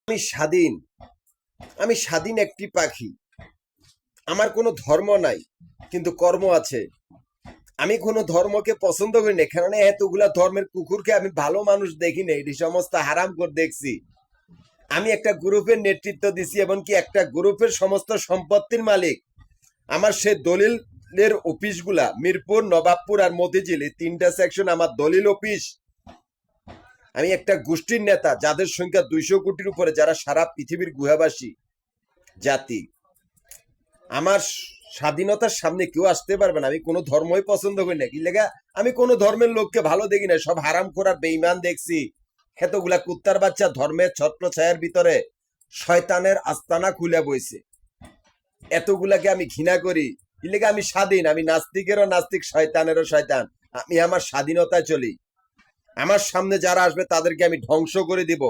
আমি স্বাধীন। আমি স্বাধীন একটি পাখি। আমার কোনো ধর্ম নাই, কিন্তু কর্ম আছে। আমি কোনো ধর্মকে পছন্দ করি না, কেননা এতগুলা ধর্মের কুকুরকে আমি ভালো মানুষ দেখি না, এটি সমস্ত হারাম করে দেখছি। আমি একটা গ্রুপের নেতৃত্ব দিছি, এমনকি একটা গ্রুপের সমস্ত সম্পত্তির মালিক। আমার সে দলিলের অফিসগুলা মিরপুর, নবাবপুর আর মতিঝিল, এই তিনটা সেকশন আমার দলিল অফিস। আমি একটা গোষ্ঠীর নেতা, যাদের সংখ্যা 200 কোটির উপরে, যারা সারা পৃথিবীর গুহাবাসী জাতি। আমার স্বাধীনতার সামনে কেউ আসতে পারবে না। আমি কোনো ধর্মই পছন্দ করি না, কি লেগা আমি কোনো ধর্মের লোককে ভালো দেখি না, সব হারাম করার বেঈমান দেখছি। এতগুলা কুত্তার বাচ্চা ধর্মের ছত্র ছায়ার ভিতরে শয়তানের আস্তানা খুলে বইছে, এতগুলাকে আমি ঘৃণা করি। কি লেগা আমি স্বাধীন, আমি নাস্তিকেরও নাস্তিক, শয়তানেরও শয়তান। আমি আমার স্বাধীনতায় চলি। আমার সামনে যারা আসবে তাদেরকে আমি ধ্বংস করে দিব।